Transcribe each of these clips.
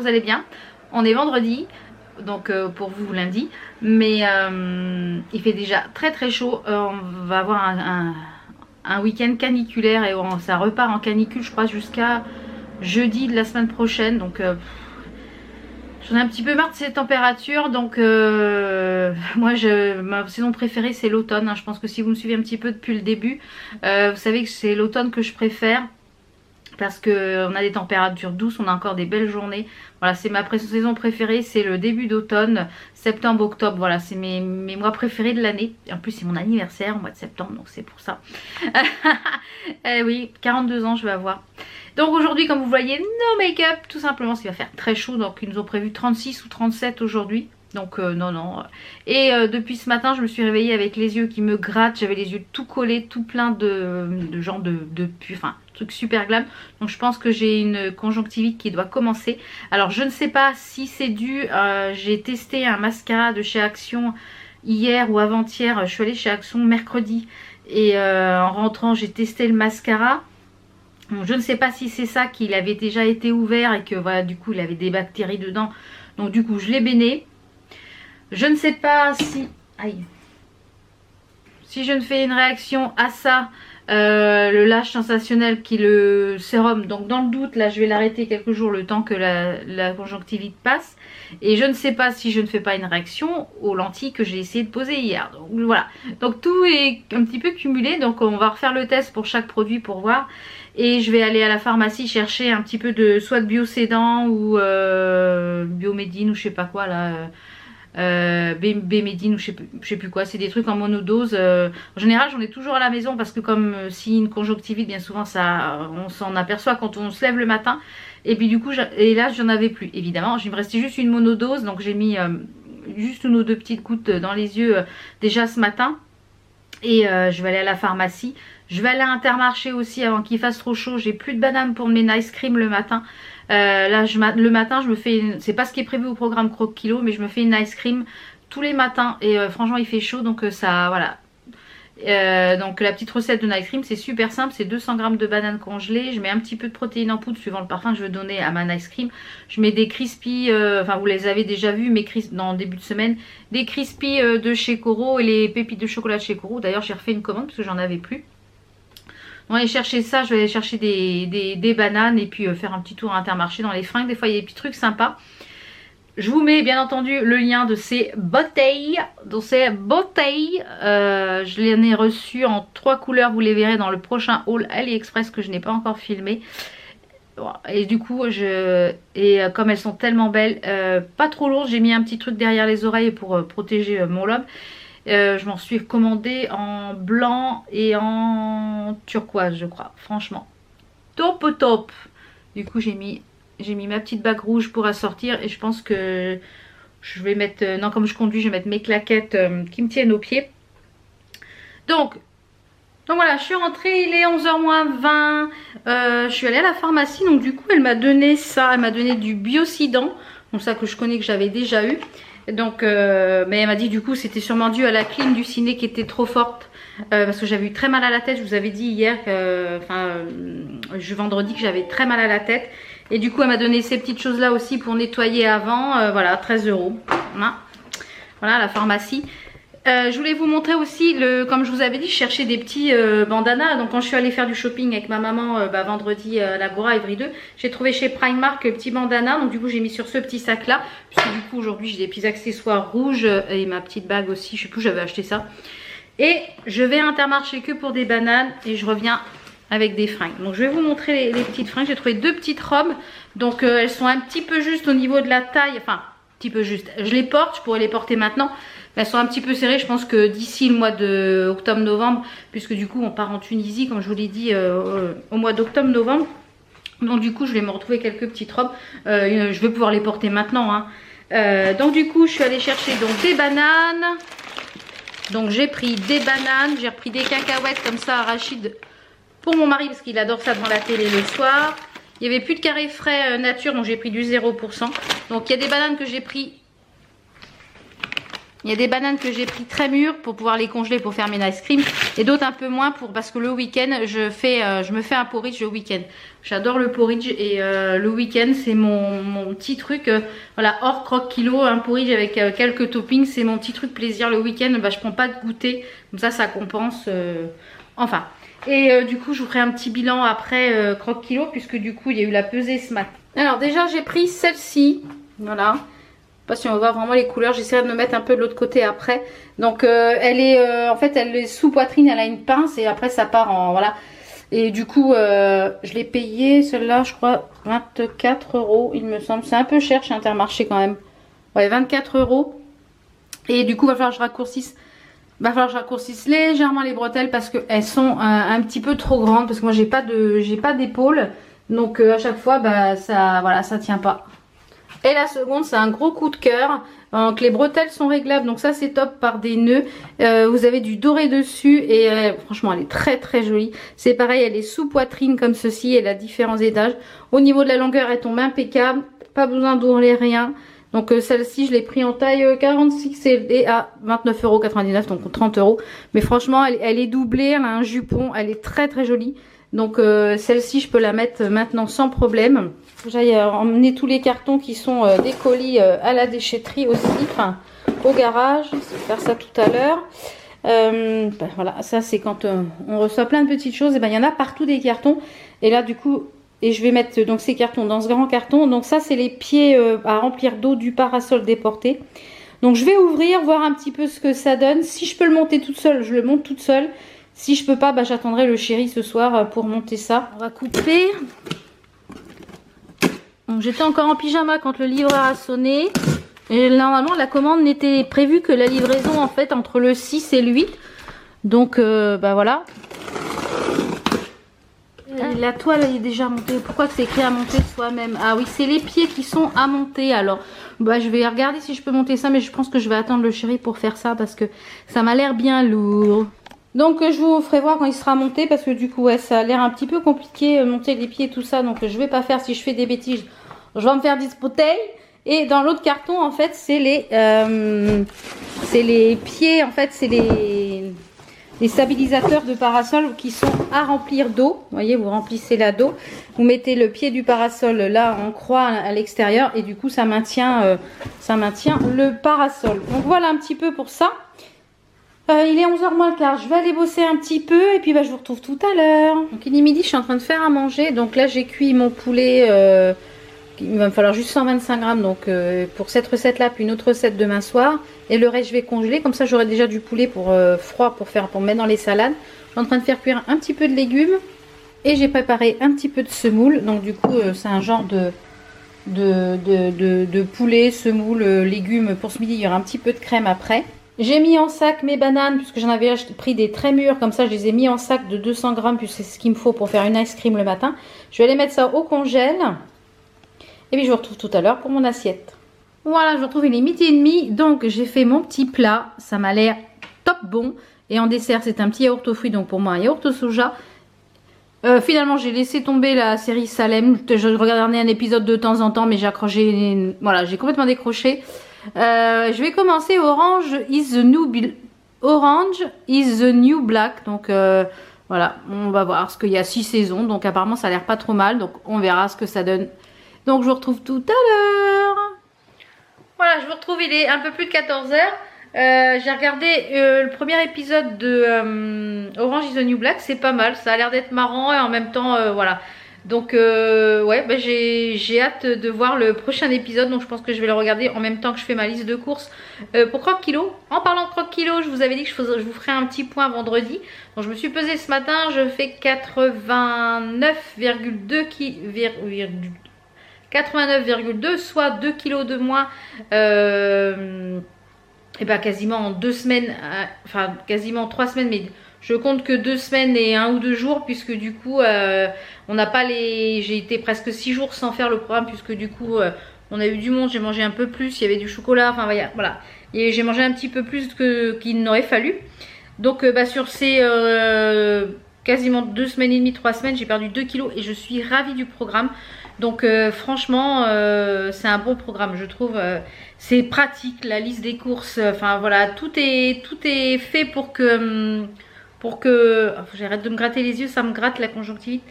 allez bien. On est vendredi, donc pour vous lundi, mais il fait déjà très très chaud. On va avoir un week-end caniculaire et ça repart en canicule je crois jusqu'à jeudi de la semaine prochaine, donc j'en ai un petit peu marre de ces températures, donc moi ma saison préférée c'est l'automne, hein. Je pense que si vous me suivez un petit peu depuis le début, vous savez que c'est l'automne que je préfère. Parce qu'on a des températures douces, on a encore des belles journées. Voilà, c'est ma saison préférée, c'est le début d'automne, septembre, octobre. Voilà, c'est mes mois préférés de l'année. En plus, c'est mon anniversaire au mois de septembre, donc c'est pour ça. Eh oui, 42 ans je vais avoir. Donc aujourd'hui, comme vous voyez, no make-up, tout simplement, parce qu'il va faire très chaud. Donc ils nous ont prévu 36 ou 37 aujourd'hui. Donc non. Et depuis ce matin, je me suis réveillée avec les yeux qui me grattent. J'avais les yeux tout collés, tout plein de genre de enfin, truc super glam. Donc je pense que j'ai une conjonctivite qui doit commencer. Alors je ne sais pas si c'est dû, j'ai testé un mascara de chez Action hier ou avant-hier. Je suis allée chez Action mercredi et en rentrant j'ai testé le mascara. Bon, je ne sais pas si c'est ça, qu'il avait déjà été ouvert et que voilà, du coup il avait des bactéries dedans. Donc du coup je l'ai béné. Je ne sais pas si... Aïe. Si je ne fais une réaction à ça, le lâche sensationnel qui est le sérum. Donc dans le doute, là je vais l'arrêter quelques jours le temps que la conjonctivite passe. Et je ne sais pas si je ne fais pas une réaction aux lentilles que j'ai essayé de poser hier. Donc voilà. Donc tout est un petit peu cumulé. Donc on va refaire le test pour chaque produit pour voir. Et je vais aller à la pharmacie chercher un petit peu de soit de Biosédan ou Biomédine ou je sais pas quoi là. Bémédine ou je sais plus quoi, c'est des trucs en monodose. En général j'en ai toujours à la maison parce que comme si une conjonctivite, bien souvent ça, on s'en aperçoit quand on se lève le matin. Et puis du coup et là j'en avais plus évidemment, il me restait juste une monodose, donc j'ai mis juste une ou deux petites gouttes dans les yeux déjà ce matin. Et je vais aller à la pharmacie. Je vais aller à Intermarché aussi avant qu'il fasse trop chaud. J'ai plus de bananes pour mes nice cream le matin. Là le matin je me fais c'est pas ce qui est prévu au programme croque kilo, mais je me fais une ice cream tous les matins et franchement il fait chaud, donc ça voilà. Donc la petite recette de nice cream c'est super simple, c'est 200 g de bananes congelées, je mets un petit peu de protéines en poudre suivant le parfum que je veux donner à ma nice cream. Je mets des crispy, enfin vous les avez déjà vus, mais dans le début de semaine, des crispy de chez Coro et les pépites de chocolat de chez Coro. D'ailleurs j'ai refait une commande parce que j'en avais plus. On va aller chercher ça, je vais aller chercher des bananes et puis faire un petit tour à Intermarché dans les fringues. Des fois il y a des petits trucs sympas. Je vous mets bien entendu le lien de ces bouteilles. Je les ai reçues en 3 couleurs, vous les verrez dans le prochain haul AliExpress que je n'ai pas encore filmé. Et du coup comme elles sont tellement belles, pas trop lourdes, j'ai mis un petit truc derrière les oreilles pour protéger mon lobe. Je m'en suis commandé en blanc et en turquoise je crois. Franchement top au top. Du coup j'ai mis ma petite bague rouge pour assortir et je pense que je vais mettre, non comme je conduis je vais mettre mes claquettes qui me tiennent aux pieds. Donc voilà, je suis rentrée, il est 11h moins 20, je suis allée à la pharmacie, donc du coup elle m'a donné ça, elle m'a donné du Biosédan, donc ça que je connais, que j'avais déjà eu. Donc mais elle m'a dit du coup c'était sûrement dû à la clim du ciné qui était trop forte, parce que j'avais eu très mal à la tête. Je vous avais dit hier, vendredi, que j'avais très mal à la tête. Et du coup elle m'a donné ces petites choses là aussi pour nettoyer avant, voilà 13 €. Voilà la pharmacie. Je voulais vous montrer aussi, comme je vous avais dit, je cherchais des petits bandanas. Donc quand je suis allée faire du shopping avec ma maman vendredi à l'Agora Ivry 2, j'ai trouvé chez Primark petits bandanas. Donc du coup j'ai mis sur ce petit sac là, puisque du coup aujourd'hui j'ai des petits accessoires rouges et ma petite bague aussi, je sais plus où j'avais acheté ça. Et je vais à Intermarché que pour des bananes et je reviens avec des fringues. Donc je vais vous montrer les petites fringues. J'ai trouvé 2 petites robes, donc elles sont un petit peu juste au niveau de la taille, enfin un petit peu juste. Je les porte, je pourrais les porter maintenant. Elles sont un petit peu serrées, je pense que d'ici le mois de octobre-novembre, puisque du coup on part en Tunisie, comme je vous l'ai dit, au mois d'octobre-novembre. Donc du coup je vais me retrouver quelques petites robes, je vais pouvoir les porter maintenant, hein. Donc du coup je suis allée chercher donc des bananes. Donc j'ai pris des bananes, j'ai repris des cacahuètes comme ça arachides pour mon mari parce qu'il adore ça devant la télé le soir. Il n'y avait plus de carré frais nature, donc j'ai pris du 0%. Donc il y a des bananes que j'ai pris. Il y a des bananes que j'ai pris très mûres pour pouvoir les congeler pour faire mes ice cream et d'autres un peu moins parce que le week-end je me fais un porridge le week-end. J'adore le porridge et le week-end c'est mon petit truc, voilà, hors croque-kilo, un porridge avec quelques toppings, c'est mon petit truc plaisir le week-end. Bah, je prends pas de goûter, comme ça compense, enfin. Et du coup je vous ferai un petit bilan après croque-kilo puisque du coup il y a eu la pesée ce matin. Alors déjà j'ai pris celle-ci, voilà. Je sais pas si on voit vraiment les couleurs, j'essaierai de me mettre un peu de l'autre côté après. Donc elle est en fait elle est sous poitrine, elle a une pince et après ça part en voilà. Et du coup je l'ai payé celle-là je crois 24 € il me semble. C'est un peu cher chez Intermarché quand même. Ouais 24 €. Et du coup va falloir que je raccourcisse. Va falloir que je raccourcisse légèrement les bretelles parce qu'elles sont un petit peu trop grandes. Parce que moi j'ai pas d'épaule. Donc à chaque fois bah ça voilà ça tient pas. Et la seconde c'est un gros coup de cœur. Donc les bretelles sont réglables, donc ça c'est top par des nœuds. Vous avez du doré dessus et franchement elle est très très jolie. C'est pareil, elle est sous poitrine comme ceci, elle a différents étages. Au niveau de la longueur elle tombe impeccable, pas besoin d'ourler rien. Donc celle-ci je l'ai pris en taille 46 et à 29,99 €, donc 30 €. Mais franchement elle est doublée, elle a un jupon, elle est très très jolie. Donc celle-ci je peux la mettre maintenant sans problème. J'aille emmener tous les cartons qui sont des colis à la déchetterie aussi, enfin au garage, je vais faire ça tout à l'heure. Ben, voilà, ça c'est quand on reçoit plein de petites choses, et ben il y en a partout des cartons. Et là du coup, et je vais mettre donc ces cartons dans ce grand carton. Donc ça c'est les pieds à remplir d'eau du parasol déporté. Donc je vais ouvrir, voir un petit peu ce que ça donne. Si je peux le monter toute seule, je le monte toute seule. Si je peux pas, bah, j'attendrai le chéri ce soir pour monter ça. On va couper. J'étais encore en pyjama quand le livreur a sonné. Et normalement la commande n'était prévue que la livraison en fait entre le 6 et le 8. Donc bah voilà. La toile elle est déjà montée. Pourquoi c'est écrit à monter soi-même? Ah oui, c'est les pieds qui sont à monter. Alors bah je vais regarder si je peux monter ça, mais je pense que je vais attendre le chéri pour faire ça parce que ça m'a l'air bien lourd. Donc je vous ferai voir quand il sera monté parce que du coup ouais, ça a l'air un petit peu compliqué monter les pieds et tout ça. Donc je vais pas faire, si je fais des bêtises je vais me faire disputer. Et dans l'autre carton en fait c'est les pieds, en fait c'est les stabilisateurs de parasol qui sont à remplir d'eau. Vous voyez, vous remplissez là d'eau, vous mettez le pied du parasol là en croix à l'extérieur et du coup ça maintient le parasol. Donc voilà un petit peu pour ça. Il est 11h moins le quart, je vais aller bosser un petit peu et puis bah, je vous retrouve tout à l'heure. Donc il est midi, je suis en train de faire à manger. Donc là j'ai cuit mon poulet, il va me falloir juste 125 grammes donc, pour cette recette là, puis une autre recette demain soir. Et le reste je vais congeler, comme ça j'aurai déjà du poulet pour froid pour mettre dans les salades. Je suis en train de faire cuire un petit peu de légumes et j'ai préparé un petit peu de semoule. Donc du coup c'est un genre de poulet, semoule, légumes pour ce midi. Il y aura un petit peu de crème après. J'ai mis en sac mes bananes puisque j'en avais pris des très mûres, comme ça je les ai mis en sac de 200 grammes puisque c'est ce qu'il me faut pour faire une ice cream le matin. Je vais aller mettre ça au congèle et puis je vous retrouve tout à l'heure pour mon assiette. Voilà, je vous retrouve, il est midi et demi, donc j'ai fait mon petit plat, ça m'a l'air top bon. Et en dessert c'est un petit yaourt aux fruits, donc pour moi un yaourt au soja. Finalement j'ai laissé tomber la série Salem, je regardais un épisode de temps en temps mais j'ai accroché, voilà, j'ai complètement décroché. Je vais commencer Orange is the New Black. Donc voilà, on va voir ce qu'il y a 6 saisons. Donc apparemment ça a l'air pas trop mal. Donc on verra ce que ça donne. Donc je vous retrouve tout à l'heure. Voilà, je vous retrouve, il est un peu plus de 14h. J'ai regardé le premier épisode de Orange is the New Black. C'est pas mal, ça a l'air d'être marrant et en même temps voilà. Donc ouais, bah, j'ai hâte de voir le prochain épisode. Donc je pense que je vais le regarder en même temps que je fais ma liste de courses pour croque kilo. En parlant de croque kilo, je vous avais dit que je vous ferai un petit point vendredi. Donc je me suis pesée ce matin, je fais 89,2 soit 2 kilos de moins. Et bah quasiment en 2 semaines, enfin quasiment 3 semaines, mais je compte que 2 semaines et 1 ou 2 jours puisque du coup on n'a pas les... J'ai été presque 6 jours sans faire le programme puisque du coup on a eu du monde, j'ai mangé un peu plus, il y avait du chocolat, enfin voilà. Et j'ai mangé un petit peu plus qu'il n'aurait fallu. Donc bah, sur ces quasiment 2 semaines et demie, 3 semaines, j'ai perdu 2 kilos et je suis ravie du programme. Donc franchement, c'est un bon programme, je trouve. C'est pratique, la liste des courses, enfin voilà, tout est fait pour que... j'arrête de me gratter les yeux, ça me gratte la conjonctivite.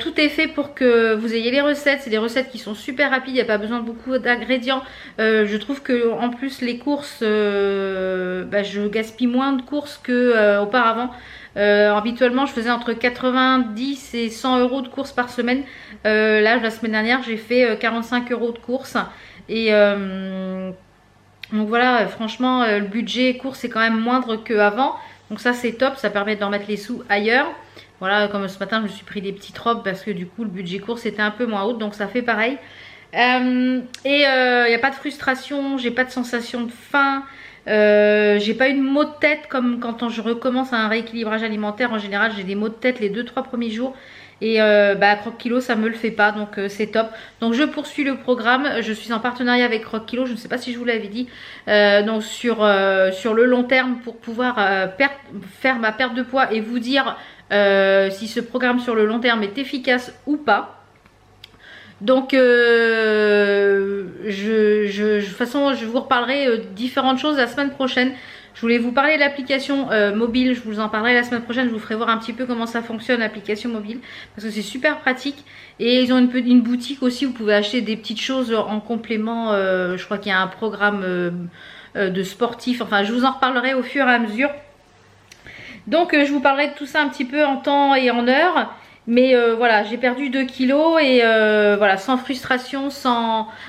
Tout est fait pour que vous ayez les recettes. C'est des recettes qui sont super rapides, il n'y a pas besoin de beaucoup d'ingrédients. Je trouve que en plus les courses, je gaspille moins de courses que auparavant. Habituellement je faisais entre 90 et 100 euros de courses par semaine. Là la semaine dernière j'ai fait 45 euros de courses. Et donc voilà, franchement le budget courses est quand même moindre qu'avant. Donc ça c'est top, ça permet d'en mettre les sous ailleurs. Voilà, comme ce matin je me suis pris des petites robes parce que du coup le budget course était un peu moins haut, donc ça fait pareil. Il n'y a pas de frustration, j'ai pas de sensation de faim, j'ai pas eu de maux de tête comme quand je recommence un rééquilibrage alimentaire. En général j'ai des maux de tête les 2-3 premiers jours. Et Croque Kilo ça me le fait pas, donc c'est top. Donc je poursuis le programme, je suis en partenariat avec Croque Kilo, je ne sais pas si je vous l'avais dit, donc sur le long terme pour pouvoir faire ma perte de poids et vous dire si ce programme sur le long terme est efficace ou pas. Donc de toute façon je vous reparlerai différentes choses la semaine prochaine. Je voulais vous parler de l'application mobile, je vous en parlerai la semaine prochaine, je vous ferai voir un petit peu comment ça fonctionne l'application mobile, parce que c'est super pratique. Et ils ont une boutique aussi, vous pouvez acheter des petites choses en complément, je crois qu'il y a un programme de sportif, enfin je vous en reparlerai au fur et à mesure. Donc je vous parlerai de tout ça un petit peu en temps et en heure. Mais voilà, j'ai perdu 2 kilos et voilà, sans frustration,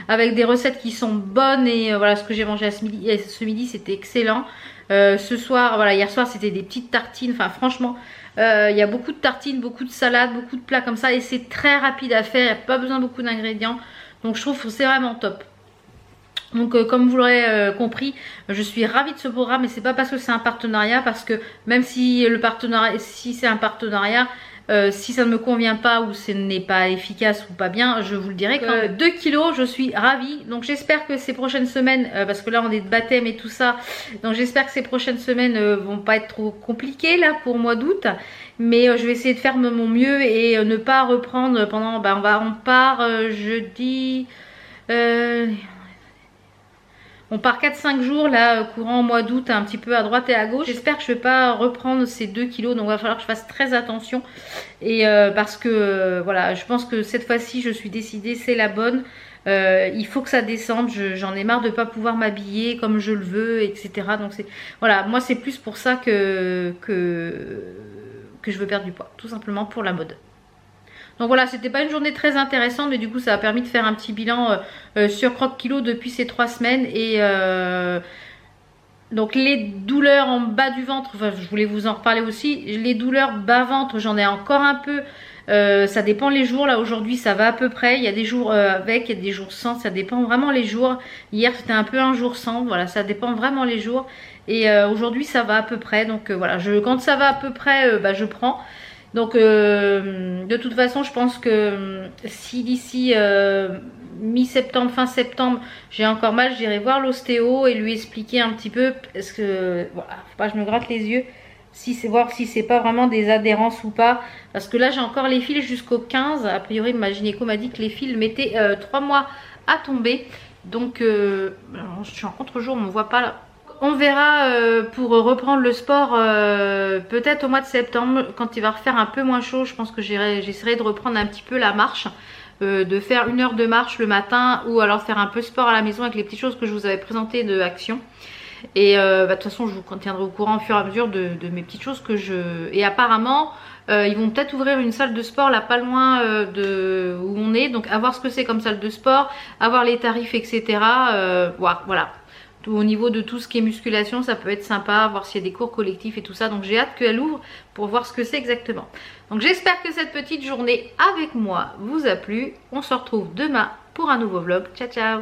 avec des recettes qui sont bonnes. Et voilà, ce que j'ai mangé ce midi c'était excellent. Ce soir, voilà, hier soir c'était des petites tartines. Enfin franchement, il y a beaucoup de tartines, beaucoup de salades, beaucoup de plats comme ça. Et c'est très rapide à faire, il n'y a pas besoin de beaucoup d'ingrédients. Donc je trouve que c'est vraiment top. Donc comme vous l'aurez compris, je suis ravie de ce programme. Et c'est pas parce que c'est un partenariat, parce que même si c'est un partenariat, si ça ne me convient pas ou ce n'est pas efficace ou pas bien, je vous le dirai quand même. 2 kilos, je suis ravie. Donc j'espère que ces prochaines semaines, parce que là on est de baptême et tout ça, donc j'espère que ces prochaines semaines vont pas être trop compliquées là pour le mois d'août. Mais je vais essayer de faire mon mieux et ne pas reprendre pendant... on part jeudi... on part 4-5 jours là, courant mois d'août, un petit peu à droite et à gauche. J'espère que je ne vais pas reprendre ces 2 kilos, donc il va falloir que je fasse très attention. Et parce que voilà, je pense que cette fois-ci, je suis décidée, c'est la bonne. Il faut que ça descende, j'en ai marre de ne pas pouvoir m'habiller comme je le veux, etc. Donc voilà, moi c'est plus pour ça que je veux perdre du poids, tout simplement pour la mode. Donc voilà, c'était pas une journée très intéressante, mais du coup ça a permis de faire un petit bilan sur Croque Kilo depuis ces 3 semaines. Et donc les douleurs en bas du ventre, enfin je voulais vous en reparler aussi, les douleurs bas ventre j'en ai encore un peu. Ça dépend les jours, là aujourd'hui ça va à peu près, il y a des jours avec, il y a des jours sans, ça dépend vraiment les jours. Hier c'était un peu un jour sans, voilà, ça dépend vraiment les jours. Et aujourd'hui ça va à peu près, donc voilà, quand ça va à peu près, je prends. Donc de toute façon je pense que si d'ici mi-septembre, fin septembre j'ai encore mal, j'irai voir l'ostéo et lui expliquer un petit peu, parce que voilà, faut pas que je me gratte les yeux, voir si c'est pas vraiment des adhérences ou pas, parce que là j'ai encore les fils jusqu'au 15, a priori ma gynéco m'a dit que les fils mettaient 3 mois à tomber. Donc je suis en contre-jour, on ne me voit pas là. On verra pour reprendre le sport peut-être au mois de septembre, quand il va refaire un peu moins chaud. Je pense que j'essaierai de reprendre un petit peu la marche, de faire 1 heure de marche le matin, ou alors faire un peu sport à la maison avec les petites choses que je vous avais présentées de Action. Et de toute façon je vous tiendrai au courant au fur et à mesure de mes petites choses que je... Et apparemment ils vont peut-être ouvrir une salle de sport là pas loin où on est, donc à voir ce que c'est comme salle de sport, à voir les tarifs, etc. Voilà. Au niveau de tout ce qui est musculation, ça peut être sympa, voir s'il y a des cours collectifs et tout ça. Donc j'ai hâte qu'elle ouvre pour voir ce que c'est exactement. Donc j'espère que cette petite journée avec moi vous a plu. On se retrouve demain pour un nouveau vlog. Ciao ciao.